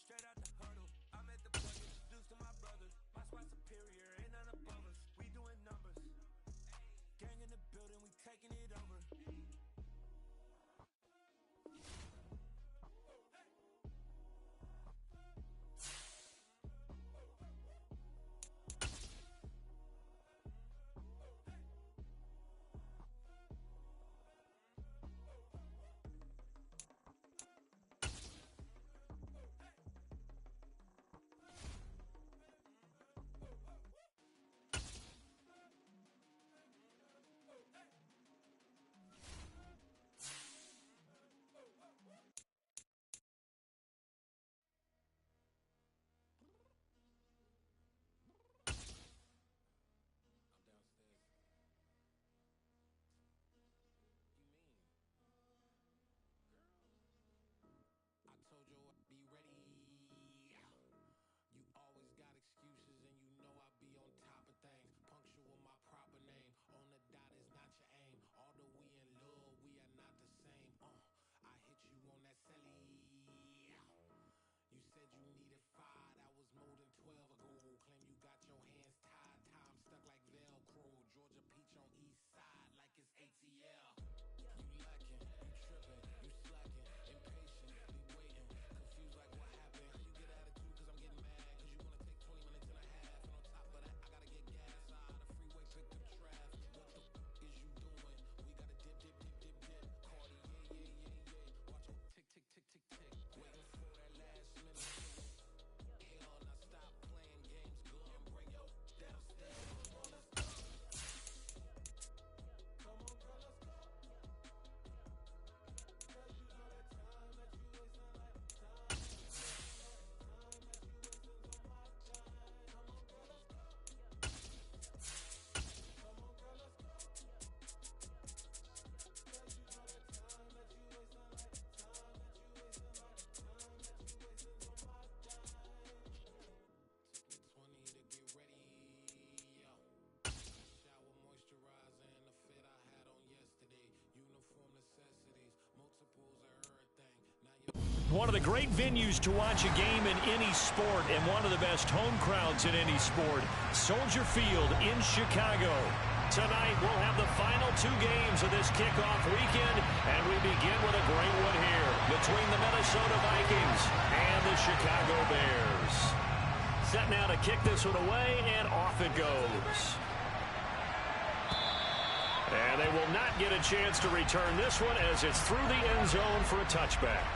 straight out the huddle. I'm at the plug, introduced to my brothers. My squad superior, ain't none above us. We doing numbers. Gang in the building, we taking it over. One of the great venues to watch a game in any sport and one of the best home crowds in any sport, Soldier Field in Chicago. Tonight we'll have the final two games of this kickoff weekend, and we begin with a great one here between the Minnesota Vikings and the Chicago Bears. Set now to kick this one away, and off it goes. And they will not get a chance to return this one as it's through the end zone for a touchback.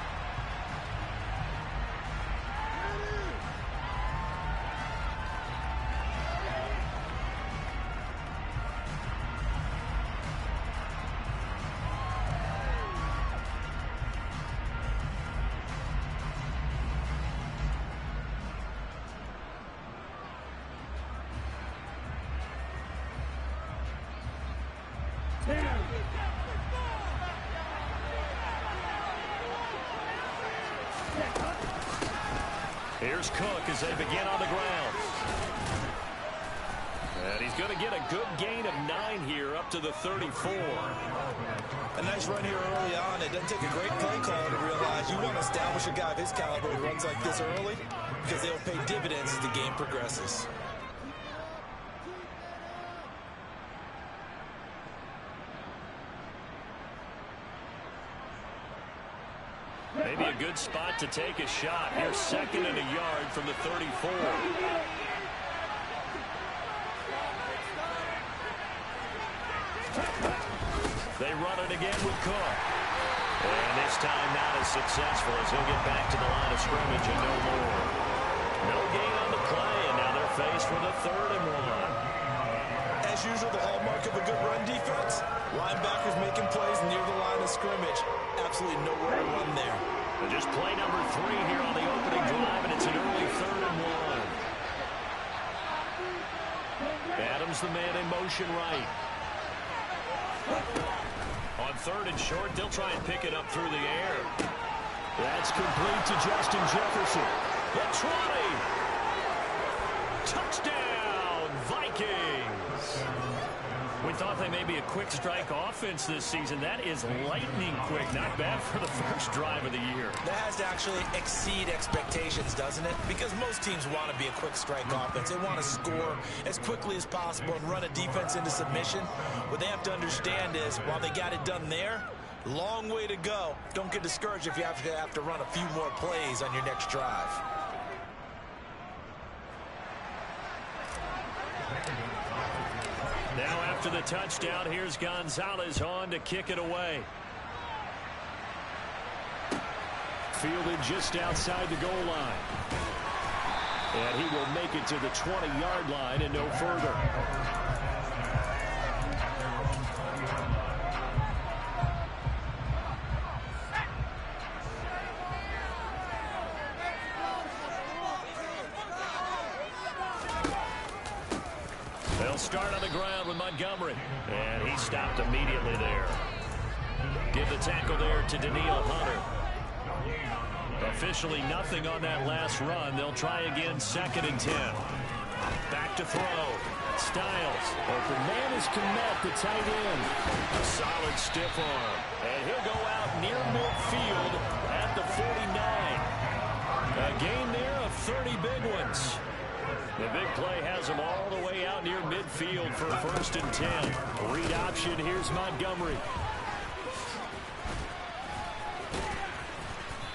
Here's Cook as they begin on the ground. And he's going to get a good gain of 9 here up to the 34. A nice run here early on. It doesn't take a great play call to realize you want to establish a guy of his caliber who runs like this early because they'll pay dividends as the game progresses. Maybe a good spot to take a shot. Here's 2nd and a yard from the 34. They run it again with Cook. And this time not as successful as he'll get back to the line of scrimmage and no more. No gain on the play, and now they're faced with a 3rd and 1. As usual, the hallmark of a good run defense, linebackers making plays near the line of scrimmage. Absolutely nowhere to run there. And just play number 3 here on the opening drive, and it's an early 3rd and 1. Adams, the man in motion right. On 3rd and short, they'll try and pick it up through the air. That's complete to Justin Jefferson. The 20. Touchdown, Vikings. We thought they may be a quick strike offense this season. That is lightning quick. Not bad for the first drive of the year. That has to actually exceed expectations, doesn't it? Because most teams want to be a quick strike offense. They want to score as quickly as possible and run a defense into submission. What they have to understand is, while they got it done there, long way to go. Don't get discouraged if you have to run a few more plays on your next drive. Now after the touchdown, here's Gonzalez on to kick it away. Fielded just outside the goal line. And he will make it to the 20-yard line and no further. They'll start on the ground with Montgomery. And he stopped immediately there. Give the tackle there to Danielle Hunter. Officially nothing on that last run. They'll try again, 2nd and 10. Back to throw. Styles. Open man is Kmet, the tight end. A solid stiff arm. And he'll go out near midfield at the 49. A gain there of 30 big ones. The big play has him all the way out near midfield for 1st and 10. Read option. Here's Montgomery.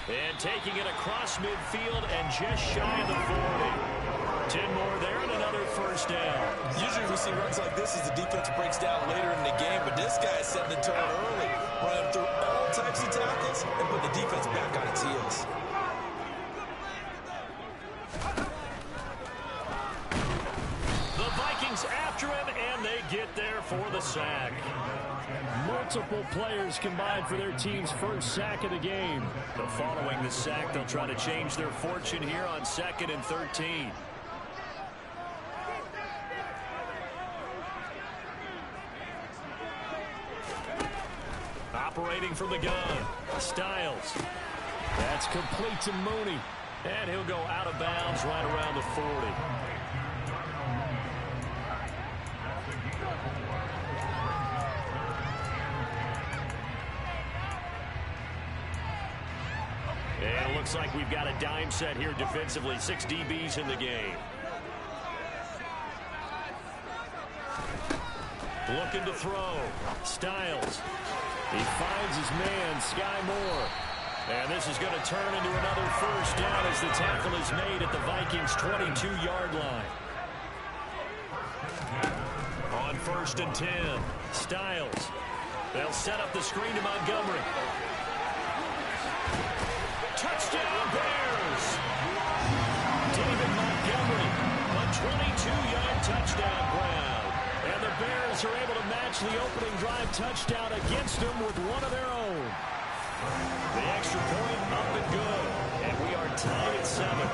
And taking it across midfield and just shy of the 40. 10 more there and another first down. Usually we see runs like this as the defense breaks down later in the game, but this guy is setting the tone early, running through all types of tackles and put the defense back on its heels. The Vikings after him, and they get there for the sack. Multiple players combined for their team's first sack of the game. But following the sack, they'll try to change their fortune here on 2nd and 13. Operating from the gun, Styles. That's complete to Mooney. And he'll go out of bounds right around the 40. And it looks like we've got a dime set here defensively. 6 DBs in the game. Looking to throw. Styles. He finds his man, Sky Moore. And this is going to turn into another first down as the tackle is made at the Vikings' 22-yard line. On 1st and 10, Styles. They'll set up the screen to Montgomery. Touchdown, Bears! David Montgomery, a 22-yard touchdown grab. And the Bears are able to match the opening drive touchdown against them with one of their own. The extra point up and good. And we are tied at 7.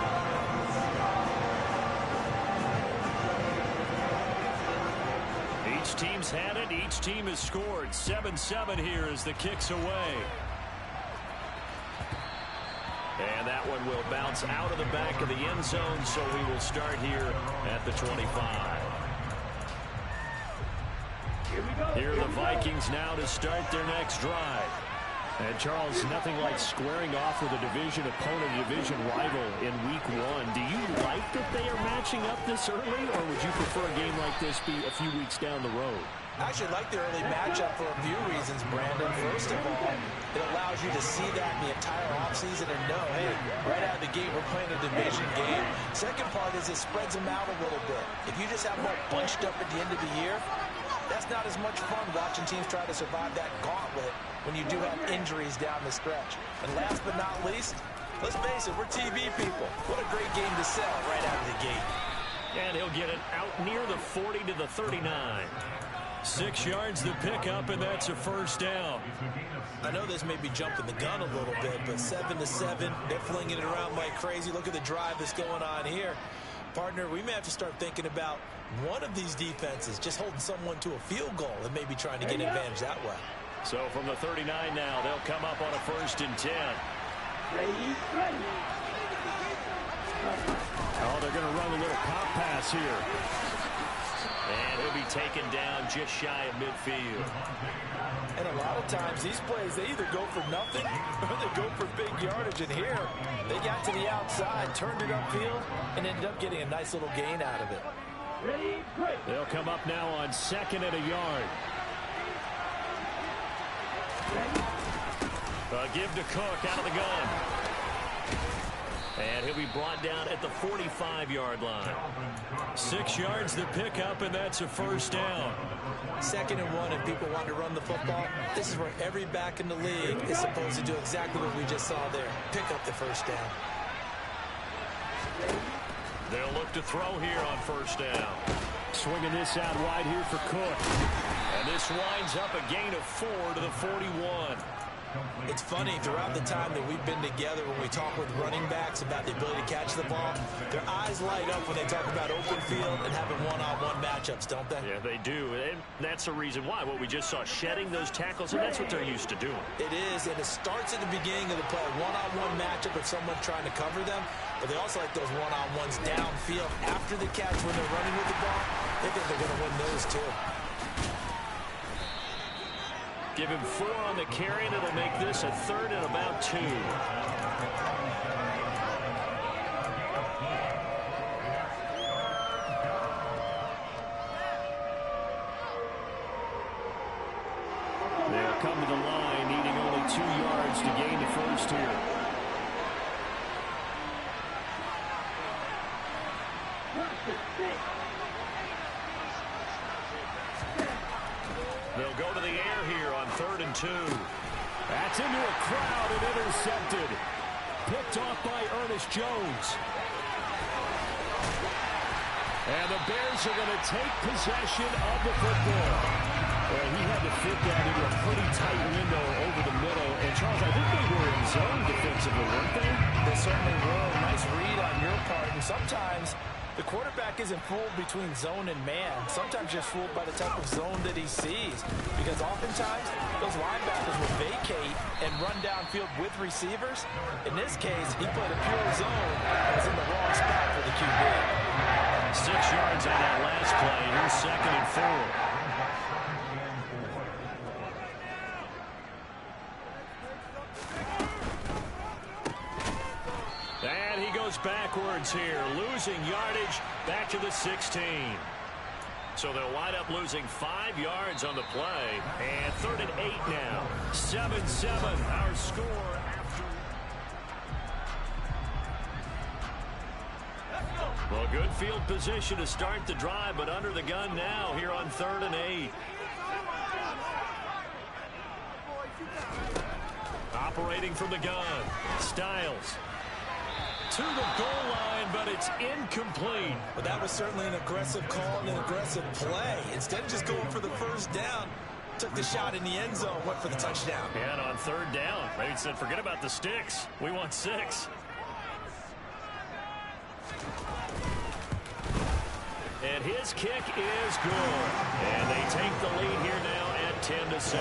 Each team's had it. Each team has scored. 7-7 here as the kick's away. And that one will bounce out of the back of the end zone, so we will start here at the 25. Here are the Vikings now to start their next drive. And Charles, nothing like squaring off with a division opponent, division rival in week 1. Do you like that they are matching up this early, or would you prefer a game like this be a few weeks down the road? I actually like the early matchup for a few reasons, Brandon. First of all, it allows you to see that in the entire offseason and know, hey, right out of the gate, we're playing a division game. Second part is it spreads them out a little bit. If you just have them all bunched up at the end of the year, that's not as much fun watching teams try to survive that gauntlet when you do have injuries down the stretch. And last but not least, let's face it, we're TV people. What a great game to sell right out of the gate. And he'll get it out near the 40 to the 39. 6 yards the pickup, and that's a first down. I know this may be jumping the gun a little bit, but 7-7, they're flinging it around like crazy. Look at the drive that's going on here. Partner, we may have to start thinking about one of these defenses just holding someone to a field goal and maybe trying to get advantage that way. So from the 39 now, they'll come up on a 1st and 10. Oh, they're going to run a little pop pass here. And he'll be taken down just shy of midfield. And a lot of times these plays, they either go for nothing or they go for big yardage. And here, they got to the outside, turned it upfield, and ended up getting a nice little gain out of it. They'll come up now on 2nd and a yard. Give to Cook out of the gun. And he'll be brought down at the 45-yard line. 6 yards to pick up, and that's a first down. 2nd and 1, and people want to run the football. This is where every back in the league is supposed to do exactly what we just saw there. Pick up the first down. They'll look to throw here on first down. Swinging this out wide here for Cook. And this winds up a gain of 4 to the 41. It's funny, throughout the time that we've been together, when we talk with running backs about the ability to catch the ball, their eyes light up when they talk about open field and having one-on-one matchups, don't they? Yeah, they do. And that's the reason why. What we just saw, shedding those tackles, and that's what they're used to doing. It is, and it starts at the beginning of the play. One-on-one matchup if someone's trying to cover them, but they also like those one-on-ones downfield after the catch when they're running with the ball. They think they're going to win those, too. Give him 4 on the carry, and it'll make this a 3rd and about 2. They'll come to the line, needing only 2 yards to gain the first here. They'll go to the air here on 3rd and 2. That's into a crowd and intercepted. Picked off by Ernest Jones. And the Bears are going to take possession of the football. Well, he had to fit that into a pretty tight window over the middle. And, Charles, I think they were in zone defensively, weren't they? They certainly were. Nice read on your part. And sometimes the quarterback isn't fooled between zone and man. Sometimes just fooled by the type of zone that he sees. Because oftentimes, those linebackers will vacate and run downfield with receivers. In this case, he played a pure zone and was in the wrong spot for the QB. 6 yards on that last play. Here's 2nd and 4. And he goes backwards here, losing yardage back to the 16. So they'll wind up losing 5 yards on the play. And 3rd and 8 now. 7-7, our score after. Well, good field position to start the drive, but under the gun now here on 3rd and 8. Operating from the gun, Styles. To the goal line, but it's incomplete. But that was certainly an aggressive call and an aggressive play. Instead of just going for the first down, took the shot in the end zone, went for the touchdown. And on 3rd down, maybe said, forget about the sticks. We want 6. And his kick is good. And they take the lead here now at 10-7.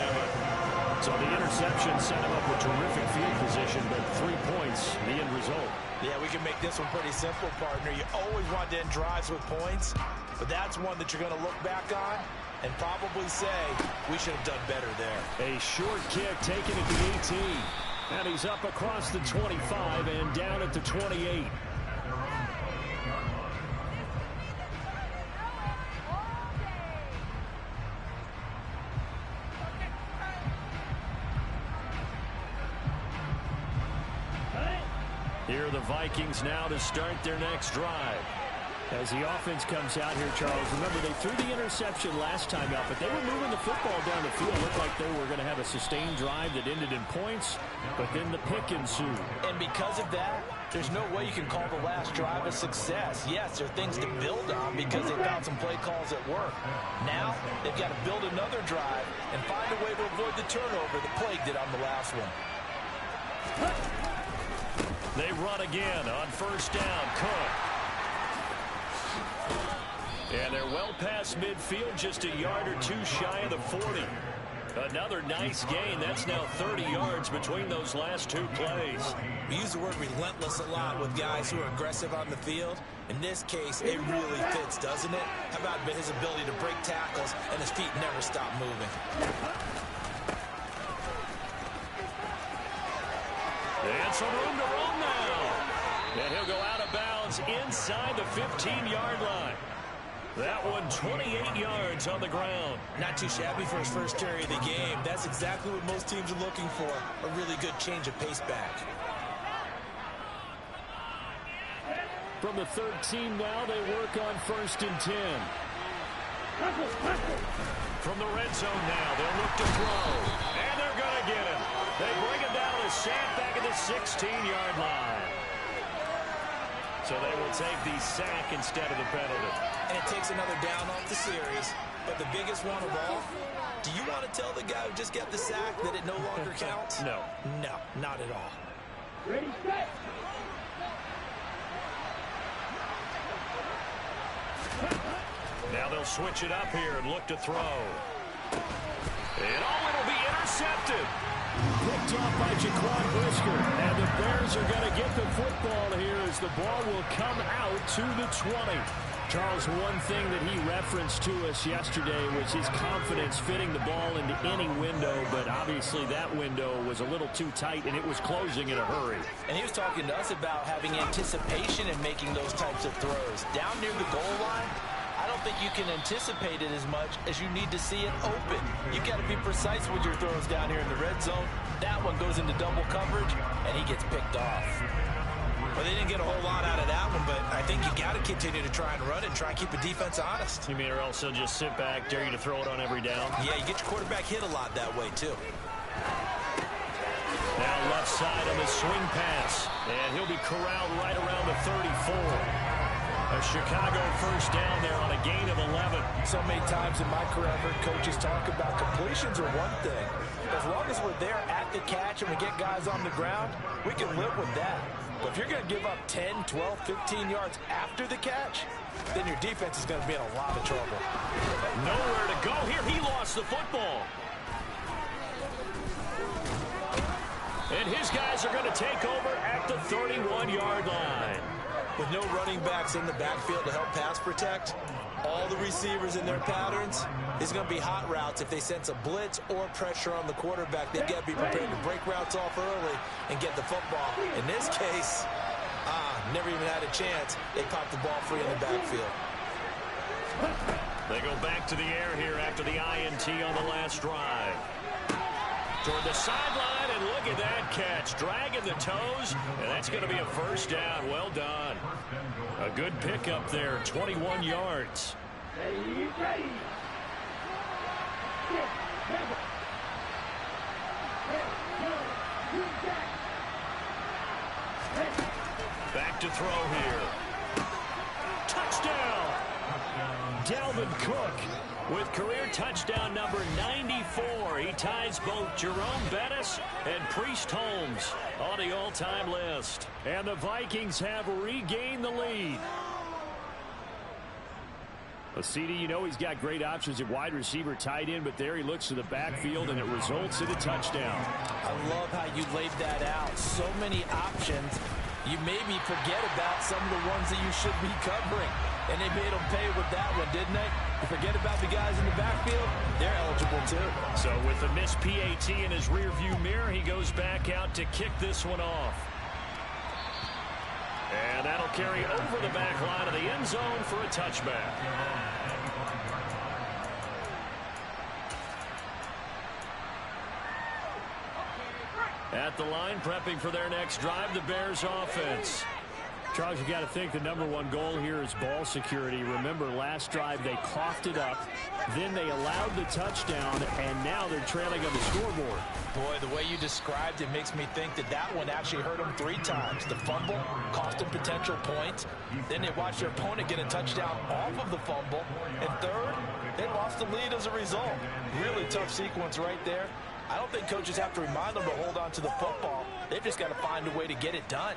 So the interception set him up with terrific field position, but 3 points, the end result. Yeah, we can make this one pretty simple, partner. You always want to end drives with points, but that's one that you're going to look back on and probably say, we should have done better there. A short kick taken at the 18. And he's up across the 25 and down at the 28. Here are the Vikings now to start their next drive. As the offense comes out here, Charles, remember they threw the interception last time out, but they were moving the football down the field. It looked like they were going to have a sustained drive that ended in points, but then the pick ensued. And because of that, there's no way you can call the last drive a success. Yes, there are things to build on because they found some play calls at work. Now, they've got to build another drive and find a way to avoid the turnover that plagued it on the last one. They run again on 1st down. Cook. And they're well past midfield, just a yard or 2 shy of the 40. Another nice gain. That's now 30 yards between those last two plays. We use the word relentless a lot with guys who are aggressive on the field. In this case, it really fits, doesn't it? How about his ability to break tackles and his feet never stop moving? And some room to run now. And he'll go out of bounds inside the 15-yard line. That one 28 yards on the ground. Not too shabby for his first carry of the game. That's exactly what most teams are looking for. A really good change of pace back. From the 13 now, they work on 1st and 10. From the red zone now, they'll look to throw. And they're going to get him. They bring him down to sack back at the 16-yard line. So they will take the sack instead of the penalty. And it takes another down off the series. But the biggest one of all, do you want to tell the guy who just got the sack that it no longer counts? No. No, not at all. Ready, set. Now they'll switch it up here and look to throw. And it'll be intercepted. Picked off by Jaquan Brisker. And the Bears are going to get the football here as the ball will come out to the 20. Charles, one thing that he referenced to us yesterday was his confidence fitting the ball into any window, but obviously that window was a little too tight, and it was closing in a hurry. And he was talking to us about having anticipation in making those types of throws. Down near the goal line, I don't think you can anticipate it as much as you need to see it open. You've got to be precise with your throws down here in the red zone. That one goes into double coverage, and he gets picked off. Well, they didn't get a whole lot out of that one, but I think you got to continue to try and run it and try and keep a defense honest. You mean or else they'll just sit back, dare you to throw it on every down? Yeah, you get your quarterback hit a lot that way, too. Now left side on the swing pass, and he'll be corralled right around the 34. A Chicago first down there on a gain of 11. So many times in my career, I've heard coaches talk about completions are one thing. As long as we're there at the catch and we get guys on the ground, we can live with that. But if you're going to give up 10, 12, 15 yards after the catch, then your defense is going to be in a lot of trouble. Nowhere to go here. He lost the football. And his guys are going to take over at the 31-yard line. With no running backs in the backfield to help pass protect, all the receivers in their patterns, it's going to be hot routes. If they sense a blitz or pressure on the quarterback, they've got to be prepared to break routes off early and get the football. In this case, never even had a chance. They popped the ball free in the backfield. They go back to the air here after the INT on the last drive. Toward the sideline, and look at that catch. Dragging the toes, and that's going to be a first down. Well done. A good pickup there, 21 yards. Back to throw here. Touchdown! Dalvin Cook with career touchdown number 94. He ties both Jerome Bettis and Priest Holmes on the all-time list. And the Vikings have regained the lead. CD, you know he's got great options at wide receiver, tight end, but there he looks to the backfield, and it results in a touchdown. I love how you laid that out. So many options. You made me forget about some of the ones that you should be covering. And they made them pay with that one, didn't they? You forget about the guys in the backfield, they're eligible too. So with the missed PAT in his rearview mirror, he goes back out to kick this one off. And that'll carry over the back line of the end zone for a touchback. At the line, prepping for their next drive, the Bears offense. Charles, you got to think the number one goal here is ball security. Remember, last drive they coughed it up, then they allowed the touchdown, and now they're trailing on the scoreboard. Boy, the way you described it makes me think that that one actually hurt them 3 times. The fumble cost them potential points. Then they watched their opponent get a touchdown off of the fumble. And third, they lost the lead as a result. Really tough sequence right there. I don't think coaches have to remind them to hold on to the football. They've just got to find a way to get it done.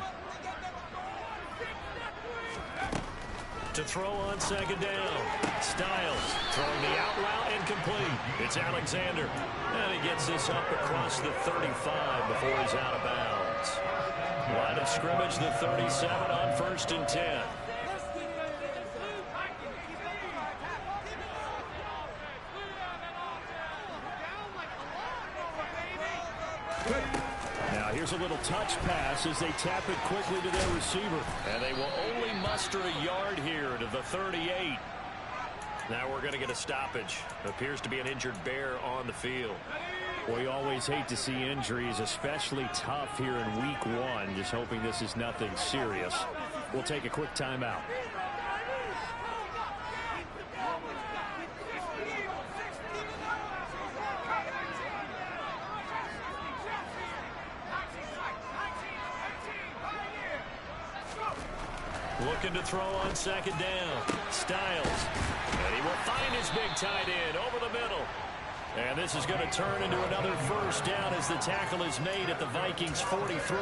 To throw on second down. Styles throwing the out route incomplete. It's Alexander. And he gets this up across the 35 before he's out of bounds. Line of scrimmage, the 37 on 1st and 10. Now here's a little touch pass as they tap it quickly to their receiver. And they will only muster a yard here to the 38. Now we're going to get a stoppage. Appears to be an injured Bear on the field. We always hate to see injuries, especially tough here in week 1. Just hoping this is nothing serious. We'll take a quick timeout. Looking to throw on second down. Styles. And he will find his big tight end over the middle. And this is going to turn into another first down as the tackle is made at the Vikings 43.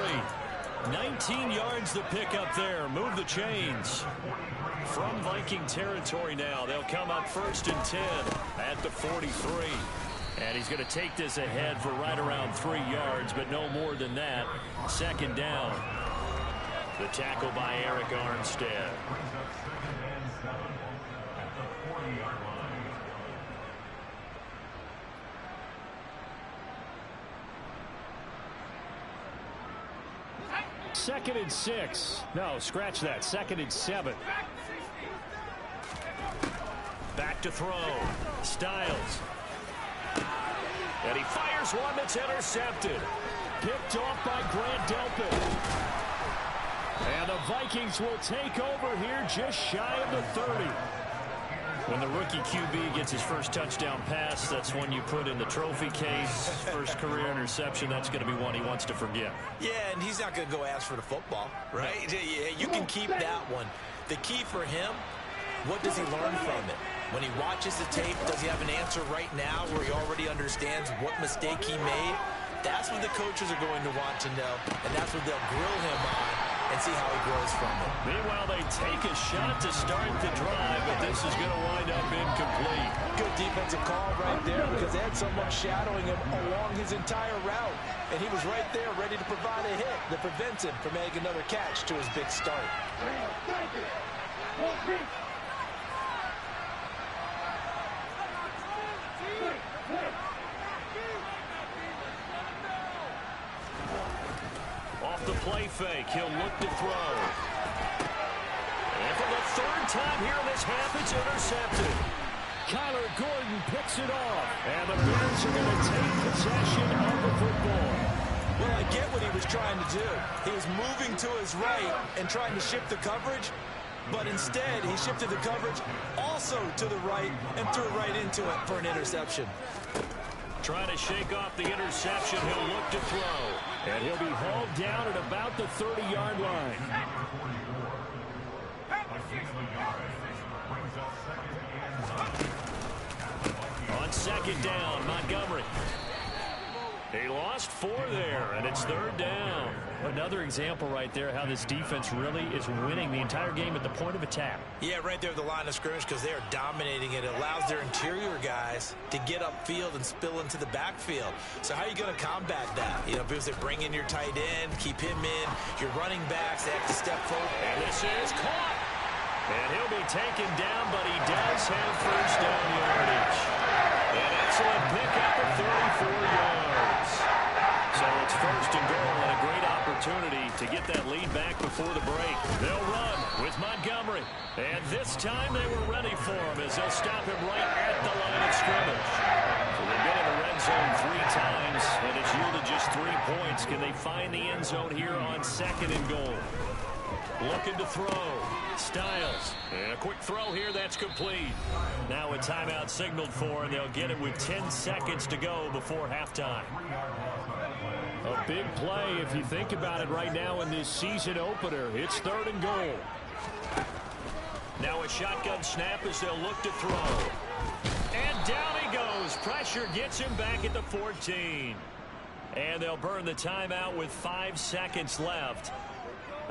19 yards the pick up there. Move the chains. From Viking territory now, they'll come up 1st and 10 at the 43. And he's going to take this ahead for right around 3 yards, but no more than that. Second down. The tackle by Eric Armstead. Second and 6. No, scratch that. 2nd and 7. Back to throw. Styles. And he fires one that's intercepted. Picked off by Grant Delpit. And the Vikings will take over here just shy of the 30. When the rookie QB gets his first touchdown pass, that's one you put in the trophy case. First career interception, that's going to be one he wants to forget. Yeah, and he's not going to go ask for the football, right? Yeah, you can keep that one. The key for him, what does he learn from it? When he watches the tape, does he have an answer right now where he already understands what mistake he made? That's what the coaches are going to want to know, and that's what they'll grill him on and see how he grows from it. Meanwhile, they take a shot to start the drive, but this is going to wind up incomplete. Good defensive call right there because they had someone shadowing him along his entire route, and he was right there ready to provide a hit that prevents him from making another catch to his big start. The play fake. He'll look to throw. And for the 3rd time here in this half, it's intercepted. Kyler Gordon picks it off. And the Bears are going to take possession of the football. Well, I get what he was trying to do. He was moving to his right and trying to shift the coverage, but instead he shifted the coverage also to the right and threw right into it for an interception. Trying to shake off the interception. He'll look to throw. And he'll be hauled down at about the 30-yard line. On second down, Montgomery. He lost 4 there, and it's 3rd down. Another example right there how this defense really is winning the entire game at the point of attack. Yeah, right there at the line of scrimmage because they are dominating it. It allows their interior guys to get upfield and spill into the backfield. So how are you going to combat that? You know, because they bring in your tight end, keep him in. Your running backs, they have to step forward. And this is caught. And he'll be taken down, but he does have first down yardage. An excellent pickup of 34 yards. So it's 1st and goal and a great opportunity to get that lead back before the break. They'll run with Montgomery. And this time they were ready for him as they'll stop him right at the line of scrimmage. So they've been in the red zone 3 times, and it's yielded just 3 points. Can they find the end zone here on 2nd and goal? Looking to throw. Styles. And a quick throw here. That's complete. Now a timeout signaled for, and they'll get it with 10 seconds to go before halftime. A big play if you think about it right now in this season opener. It's 3rd and goal. Now a shotgun snap as they'll look to throw. And down he goes. Pressure gets him back at the 14. And they'll burn the timeout with 5 seconds left.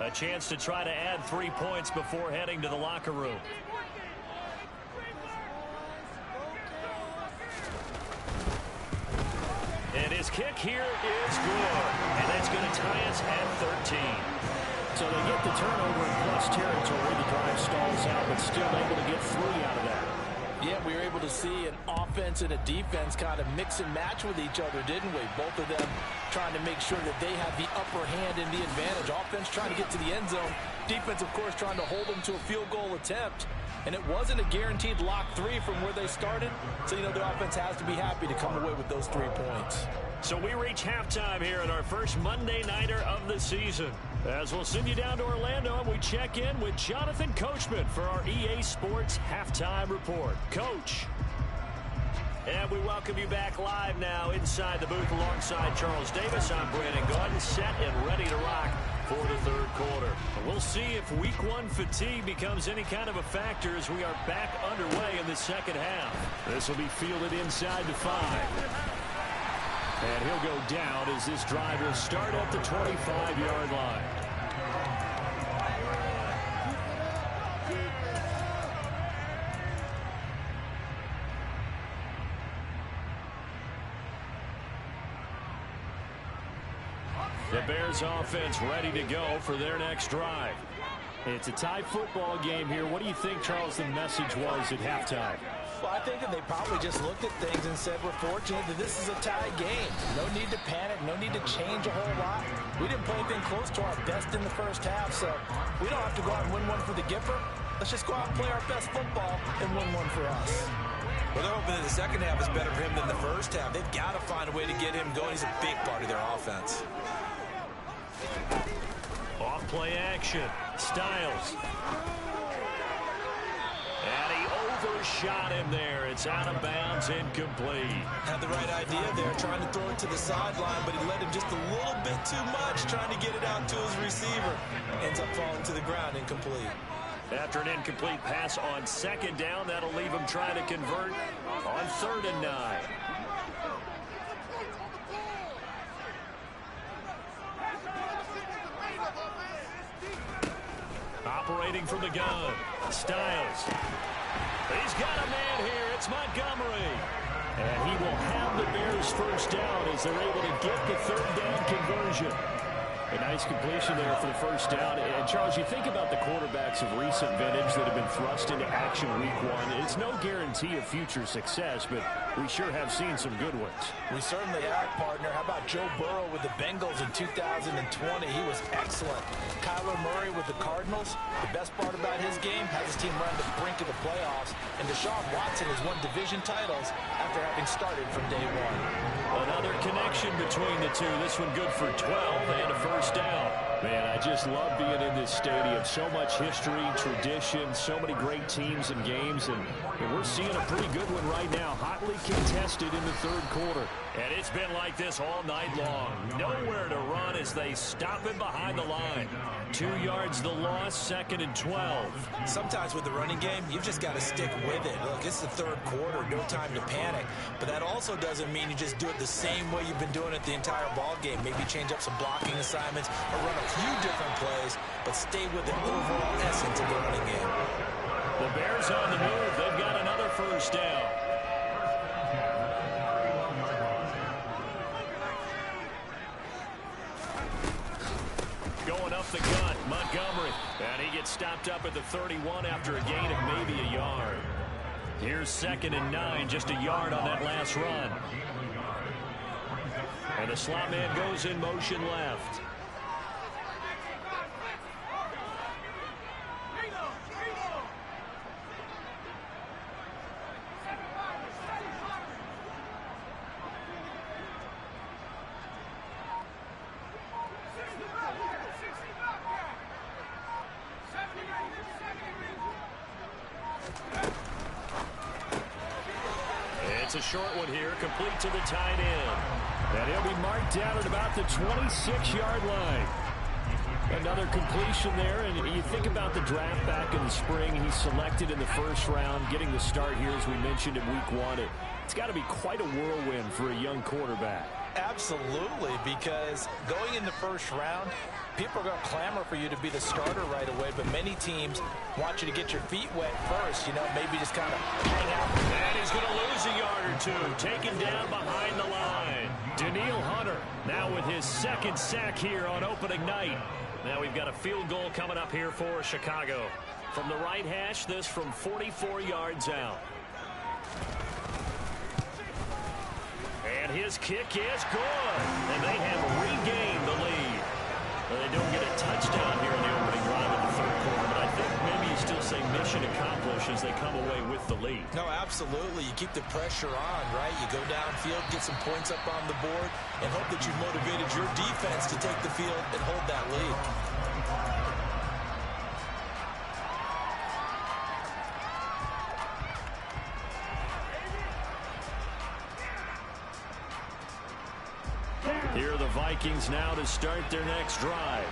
A chance to try to add 3 points before heading to the locker room. And his kick here is good. And that's going to tie us at 13. So they get the turnover in plus territory. The drive stalls out, but still able to get 3 out of that. Yeah, we were able to see an offense and a defense kind of mix and match with each other, didn't we? Both of them trying to make sure that they have the upper hand and the advantage. Offense trying to get to the end zone. Defense, of course, trying to hold them to a field goal attempt. And it wasn't a guaranteed lock 3 from where they started. So, you know, the offense has to be happy to come away with those 3 points. So we reach halftime here in our first Monday Nighter of the season. As we'll send you down to Orlando and we check in with Jonathan Coachman for our EA Sports Halftime Report. Coach. And we welcome you back live now inside the booth alongside Charles Davis. I'm Brandon Gaudin, set and ready to rock for the third quarter. We'll see if week 1 fatigue becomes any kind of a factor as we are back underway in the second half. This will be fielded inside the 5. And he'll go down as this drive will start at the 25-yard line. The Bears offense ready to go for their next drive. It's a tie football game here. What do you think, Charles, the message was at halftime? Well, I think that they probably just looked at things and said, we're fortunate that this is a tie game. No need to panic, no need to change a whole lot. We didn't play anything close to our best in the first half, so we don't have to go out and win one for the Gipper. Let's just go out and play our best football and win one for us. Well, they're hoping that the second half is better for him than the first half. They've got to find a way to get him going. He's a big part of their offense. Off play action. Styles. And he overshot him there. It's out of bounds, incomplete. Had the right idea there, trying to throw it to the sideline, but he let him just a little bit too much, trying to get it out to his receiver. Ends up falling to the ground, incomplete. After an incomplete pass on second down, that'll leave him trying to convert on 3rd and 9. Operating from the gun. Styles. He's got a man here. It's Montgomery. And he will have the Bears first down as they're able to get the 3rd down conversion. A nice completion there for the first down. And, Charles, you think about the quarterbacks of recent vintage that have been thrust into action week 1. It's no guarantee of future success, but we sure have seen some good ones. We certainly have, partner. How about Joe Burrow with the Bengals in 2020? He was excellent. Kyler Murray with the Cardinals. The best part about his game has his team run to the brink of the playoffs. And Deshaun Watson has won division titles after having started from day 1. Another connection between the two. This one good for 12 and a first down. Man, I just love being in this stadium. So much history, tradition, so many great teams and games, and we're seeing a pretty good one right now. Hotly contested in the third quarter. And it's been like this all night long. Nowhere to run as they stop him behind the line. 2 yards the loss, 2nd and 12. Sometimes with the running game, you've just got to stick with it. Look, it's the third quarter, no time to panic. But that also doesn't mean you just do it the same way you've been doing it the entire ball game. Maybe change up some blocking assignments or run a few different plays, but stay with the overall essence of the running game. The Bears on the move. They've got another first down. Going up the gut, Montgomery. And he gets stopped up at the 31 after a gain of maybe a yard. Here's 2nd and 9, just a yard on that last run. And the slot man goes in motion left. It's a short one here, complete to the tight end. And he'll be marked down at about the 26-yard line. Another completion there, and you think about the draft back in the spring. He's selected in the first round, getting the start here, as we mentioned in week 1. It's got to be quite a whirlwind for a young quarterback. Absolutely, because going in the first round, people are going to clamor for you to be the starter right away, but many teams want you to get your feet wet first, you know, maybe just kind of hang out. And he's going to lose a yard or two, taken down behind the line. Danielle Hunter now with his second sack here on opening night. Now we've got a field goal coming up here for Chicago. From the right hash, this from 44 yards out. And his kick is good. And they have regained the lead. They don't get a touchdown here in the opening drive of the third quarter, but I think maybe you still say mission accomplished as they come away with the lead. No, absolutely. You keep the pressure on, right? You go downfield, get some points up on the board, and hope that you've motivated your defense to take the field and hold that lead. Here are the Vikings now to start their next drive.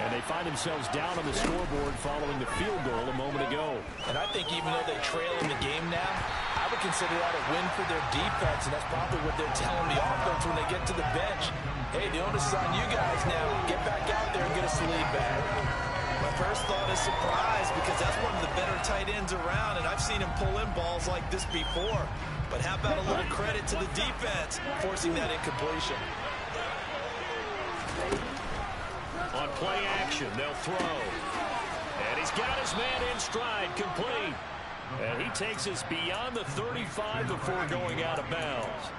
And they find themselves down on the scoreboard following the field goal a moment ago. And I think even though they trail in the game now, I would consider that a win for their defense, and that's probably what they're telling the offense when they get to the bench. Hey, the onus is on you guys now. Get back out there and get us the lead back. My first thought is surprise, because that's one of the better tight ends around, and I've seen him pull in balls like this before. But how about a little credit to the defense forcing that incompletion? On play action, they'll throw. And he's got his man in stride, complete. And he takes us beyond the 35 before going out of bounds.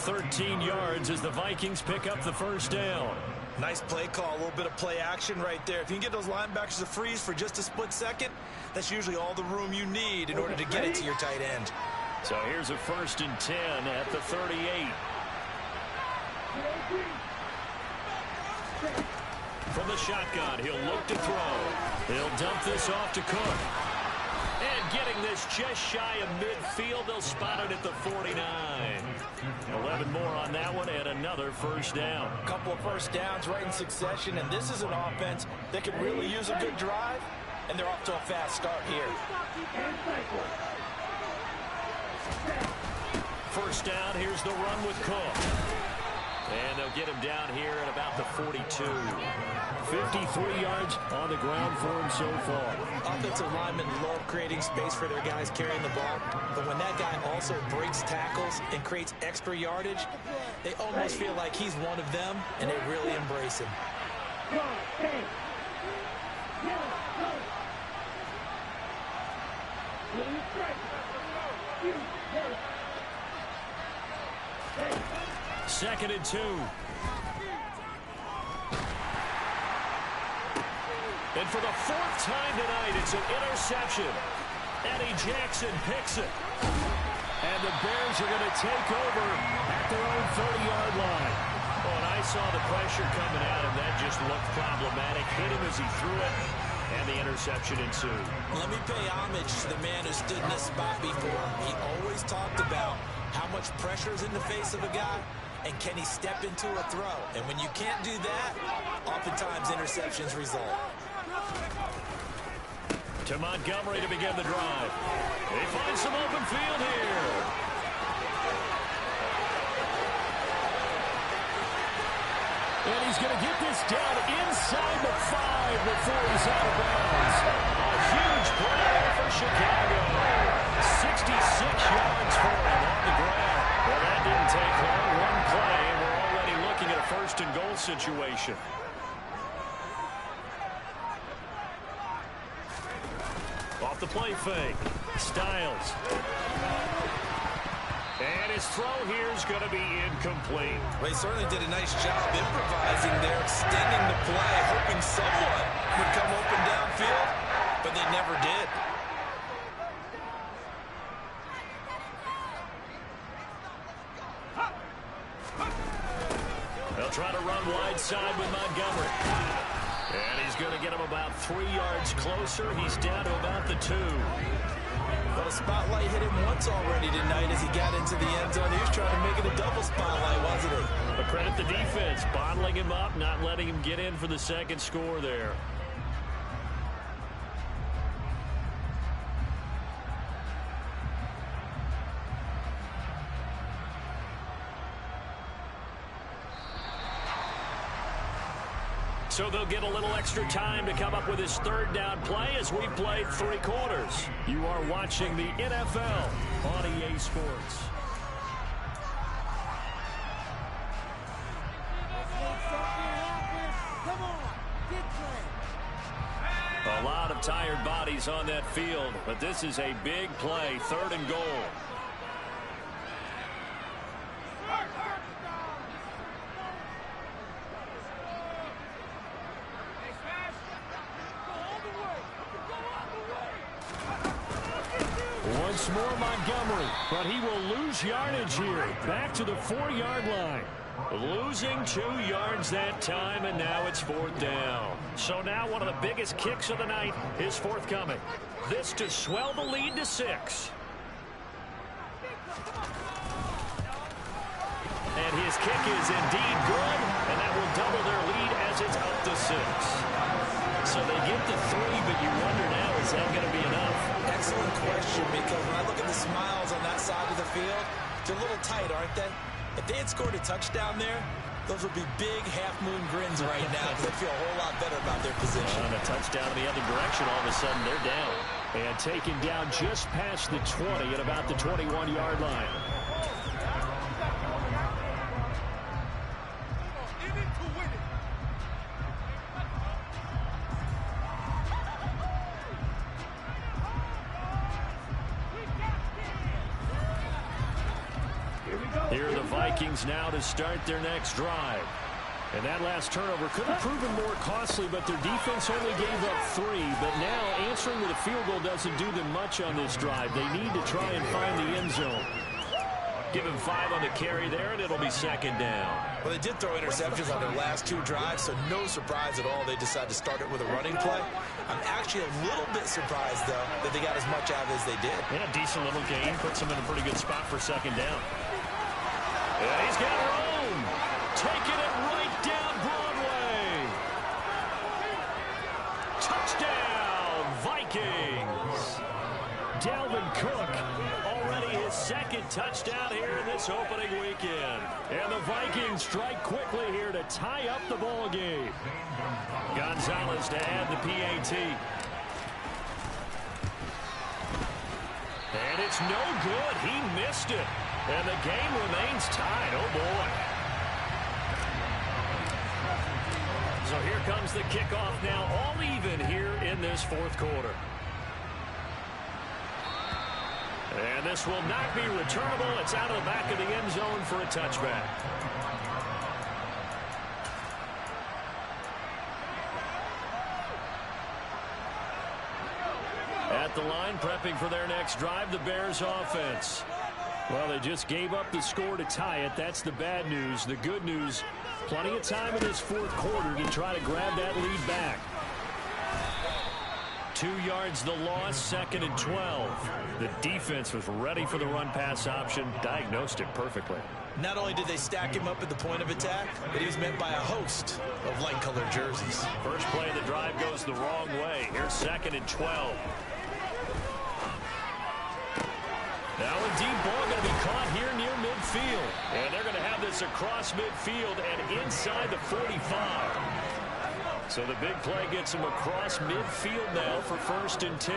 13 yards as the Vikings pick up the first down. Nice play call, a little bit of play action right there. If you can get those linebackers to freeze for just a split second, that's usually all the room you need in order to get it to your tight end. So here's a 1st and 10 at the 38. From the shotgun, he'll look to throw. He'll dump this off to Cook. And getting this just shy of midfield, they'll spot it at the 49. 11 more on that one and another first down. A couple of first downs right in succession, and this is an offense that could really use a good drive, and they're off to a fast start here. First down, here's the run with Cook. And they'll get him down here at about the 42. 53 yards on the ground for him so far. Offensive linemen love creating space for their guys carrying the ball, but when that guy also breaks tackles and creates extra yardage, they almost feel like he's one of them, and they really embrace him. Second and 2. And for the 4th time tonight, it's an interception. Eddie Jackson picks it. And the Bears are going to take over at their own 30-yard line. Oh, and I saw the pressure coming at him. That just looked problematic. Hit him as he threw it, and the interception ensued. Let me pay homage to the man who stood in this spot before. He always talked about how much pressure is in the face of a guy, and can he step into a throw? And when you can't do that, oftentimes interceptions result. To Montgomery to begin the drive. They find some open field here. And he's going to get this down inside the 5 before he's out of bounds. A huge play for Chicago. 66 yards for him on the ground. Well, that didn't take long. One play, and we're already looking at a 1st and goal situation. Off the play fake. Styles. And his throw here is going to be incomplete. Well, he certainly did a nice job improvising there, extending the play, hoping someone would come open downfield, but they never did. They'll try to run wide side with Montgomery. And he's going to get him about 3 yards closer. He's down to about the 2. Well, the spotlight hit him once already tonight as he got into the end zone. He was trying to make it a double spotlight, wasn't he? But credit the defense, bottling him up, not letting him get in for the second score there. So they'll get a little extra time to come up with his third down play as we've played 3 quarters. You are watching the NFL on EA Sports. A lot of tired bodies on that field, but this is a big play, 3rd and goal. Once more Montgomery, but he will lose yardage here. Back to the 4-yard line. Losing 2 yards that time, and now it's 4th down. So now one of the biggest kicks of the night is forthcoming. This to swell the lead to 6. And his kick is indeed good, and that will double their lead as it's up to 6. So they get to 3, but you wonder now, is that going to be enough? Excellent question, because when I look at the smiles on that side of the field, they're a little tight, aren't they? If they had scored a touchdown there, those would be big half-moon grins right now because they feel a whole lot better about their position. And a touchdown in the other direction, all of a sudden they're down. And taken down just past the 20 at about the 21-yard line. Here are the Vikings now to start their next drive. And that last turnover could have proven more costly, but their defense only gave up 3. But now answering with a field goal doesn't do them much on this drive. They need to try and find the end zone. Give him 5 on the carry there, and it'll be 2nd down. Well, they did throw interceptions on their last 2 drives, so no surprise at all they decided to start it with a running play. I'm actually a little bit surprised, though, that they got as much out of it as they did. Yeah, decent little gain. Puts them in a pretty good spot for 2nd down. And he's got room. Taking it right down Broadway. Touchdown, Vikings. Dalvin Cook, already his 2nd touchdown here in this opening weekend. And the Vikings strike quickly here to tie up the ball game. Gonzalez to add the PAT. And it's no good. He missed it. And the game remains tied. Oh, boy. So here comes the kickoff now, all even here in this 4th quarter. And this will not be returnable. It's out of the back of the end zone for a touchback. At the line, prepping for their next drive, the Bears offense. Well, they just gave up the score to tie it. That's the bad news. The good news, plenty of time in this 4th quarter to try to grab that lead back. 2 yards the loss, 2nd and 12. The defense was ready for the run-pass option, diagnosed it perfectly. Not only did they stack him up at the point of attack, but he was met by a host of light-colored jerseys. First play of the drive goes the wrong way. Here's 2nd and 12. Now a deep ball going to be caught here near midfield. And they're going to have this across midfield and inside the 45. So the big play gets them across midfield now for 1st and 10.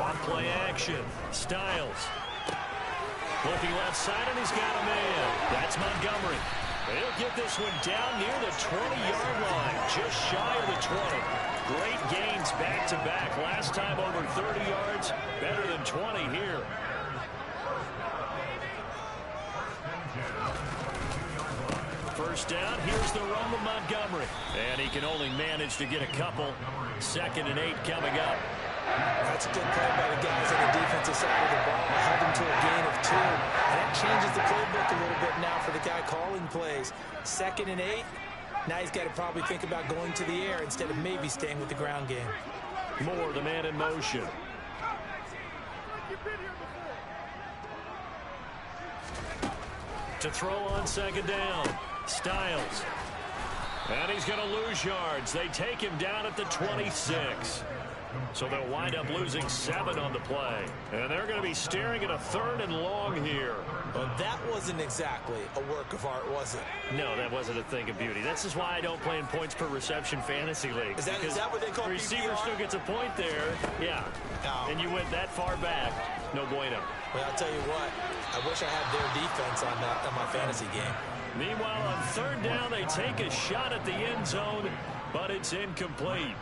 Off play action. Styles. Looking left side, and he's got a man. That's Montgomery. He'll get this one down near the 20-yard line, just shy of the 20. Great gains back-to-back. Last time over 30 yards, better than 20 here. First down, here's the run with Montgomery. And he can only manage to get a couple. 2nd and 8 coming up. That's a good play by the guys on the defensive side of the ball. Held him to a gain of 2. And that changes the playbook a little bit now for the guy calling plays. 2nd and 8. Now he's got to probably think about going to the air instead of maybe staying with the ground game. Moore, the man in motion. To throw on 2nd down. Styles. And he's going to lose yards. They take him down at the 26. So they'll wind up losing 7 on the play. And they're going to be staring at a 3rd and long here. Well, that wasn't exactly a work of art, was it? No, that wasn't a thing of beauty. This is why I don't play in points per reception fantasy leagues. Is that what they call the receiver PPR? still gets a point there. Yeah. Oh. And you went that far back. No bueno. Well, I'll tell you what. I wish I had their defense on my fantasy game. Meanwhile, on third down, they take a shot at the end zone, but it's incomplete.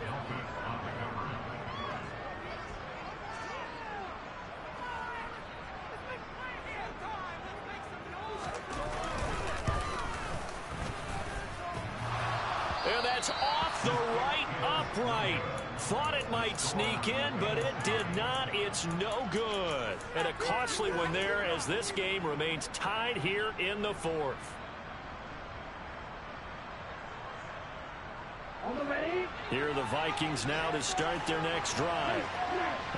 And that's off the right upright. Thought it might sneak in, but it did not. It's no good. And a costly one there as this game remains tied here in the fourth. Here are the Vikings now to start their next drive.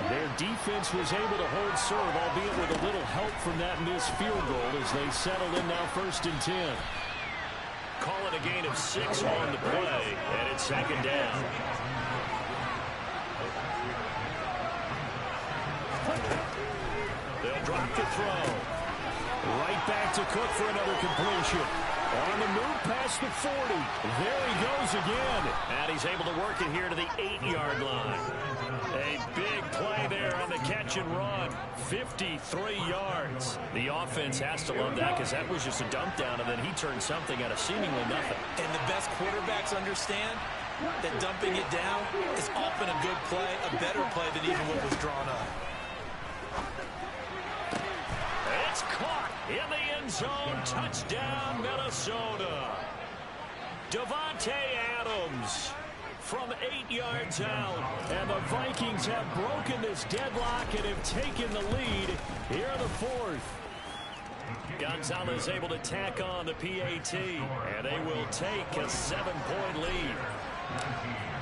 Their defense was able to hold serve, albeit with a little help from that missed field goal as they settled in now 1st and 10. Call it a gain of 6 on the play, and it's second down. They'll drop the throw. Right back to Cook for another completion. On the move past the 40. There he goes again. And he's able to work it here to the 8-yard line. A big play there on the catch and run. 53 yards. The offense has to love that because that was just a dump down, and then he turned something out of seemingly nothing. And the best quarterbacks understand that dumping it down is often a good play, a better play than even what was drawn up. It's caught in the end zone. Touchdown, Minnesota. Davante Adams from 8 yards out. And the Vikings have broken this deadlock and have taken the lead here in the fourth. Gonzalez able to tack on the PAT, and they will take a 7-point lead.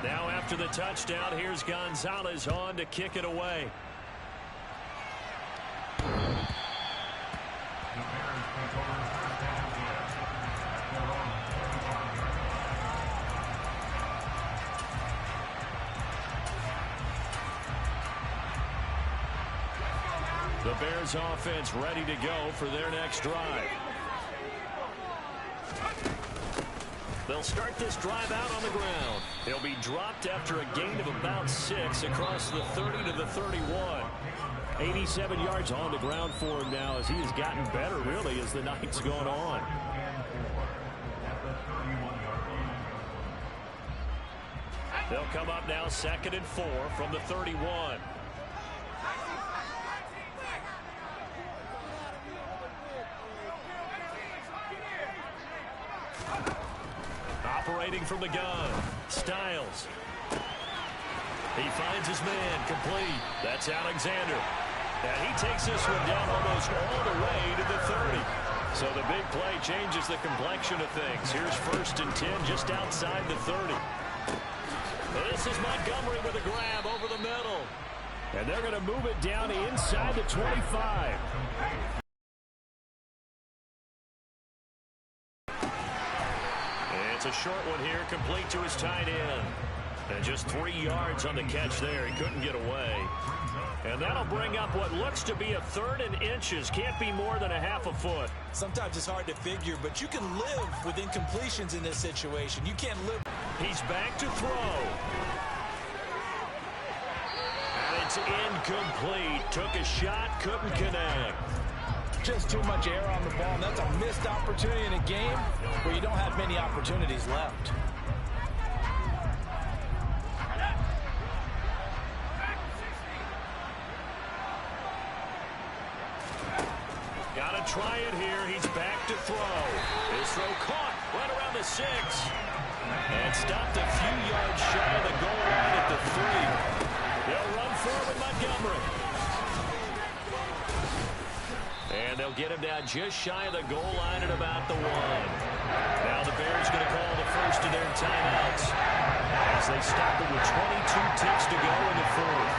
Now after the touchdown, here's Gonzalez on to kick it away. The Bears offense ready to go for their next drive. They'll start this drive out on the ground. They'll be dropped after a gain of about 6 across the 30 to the 31. 87 yards on the ground for him now as he has gotten better, really, as the night's gone on. They'll come up now 2nd and 4 from the 31. Operating from the gun, Styles. He finds his man, complete. That's Alexander. And he takes this one down almost all the way to the 30. So the big play changes the complexion of things. Here's 1st and 10 just outside the 30. This is Montgomery with a grab over the middle. And they're going to move it down inside the 25. It's a short one here, complete to his tight end. And just 3 yards on the catch there. He couldn't get away. And that'll bring up what looks to be a 3rd and inches. Can't be more than a half a foot. Sometimes it's hard to figure, but you can live with incompletions in this situation. You can't live. He's back to throw. And it's incomplete. Took a shot, couldn't connect. Just too much air on the ball, and that's a missed opportunity in a game where you don't have many opportunities left. Gotta try it here. He's back to throw. His throw caught right around the 6. And stopped a few yards shy of the goal line at the 3. They'll run forward Montgomery. And they'll get him down just shy of the goal line at about the 1. Now the Bears going to call the first of their timeouts as they stop it with 22 ticks to go in the fourth.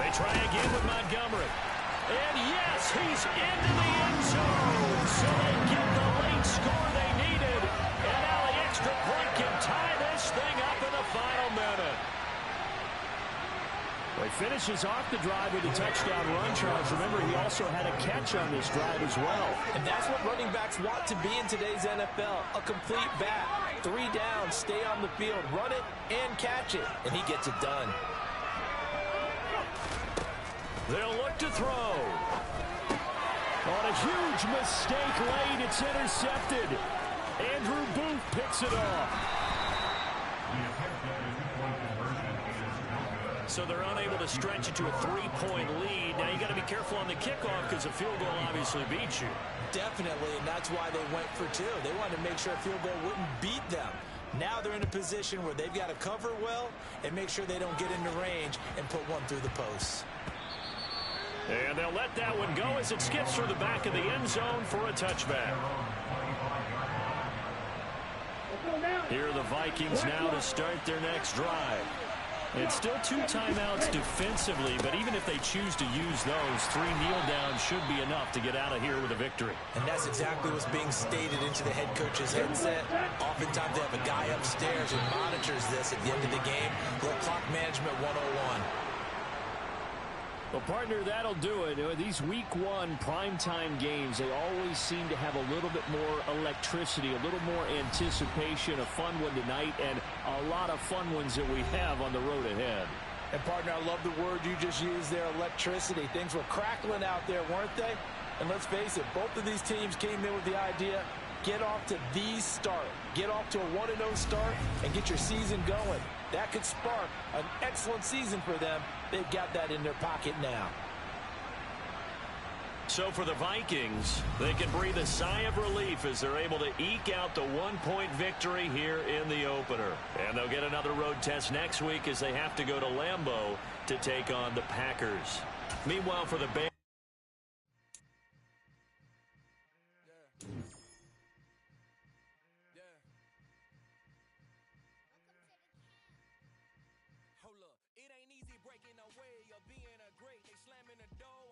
They try again with Montgomery. And yes, he's into the end zone. So they get the late score they needed. And now the extra point can tie this thing up in the final minute. He finishes off the drive with a touchdown run, Charles. Remember, he also had a catch on this drive as well. And that's what running backs want to be in today's NFL, a complete back. 3 downs, stay on the field, run it, and catch it. And he gets it done. They'll look to throw. On a huge mistake late, it's intercepted. Andrew Booth picks it off. So they're unable to stretch it to a 3-point lead. Now you got to be careful on the kickoff because a field goal obviously beats you. Definitely, and that's why they went for 2. They wanted to make sure a field goal wouldn't beat them. Now they're in a position where they've got to cover well and make sure they don't get into range and put one through the posts. And they'll let that one go as it skips through the back of the end zone for a touchback. Here are the Vikings now to start their next drive. It's still 2 timeouts defensively, but even if they choose to use those, 3 kneel downs should be enough to get out of here with a victory. And that's exactly what's being stated into the head coach's headset. Oftentimes they have a guy upstairs who monitors this at the end of the game. Little clock management 101. Well, partner, that'll do it. These Week 1 primetime games, they always seem to have a little bit more electricity, a little more anticipation, a fun one tonight, and a lot of fun ones that we have on the road ahead. And, partner, I love the word you just used there, electricity. Things were crackling out there, weren't they? And let's face it, both of these teams came in with the idea, get off to the start. Get off to a 1-0 start and get your season going. That could spark an excellent season for them. They've got that in their pocket now. So for the Vikings, they can breathe a sigh of relief as they're able to eke out the 1-point victory here in the opener. And they'll get another road test next week as they have to go to Lambeau to take on the Packers. Meanwhile, for the Bears, Hold up, it ain't easy breaking away or being a great. They slamming the door.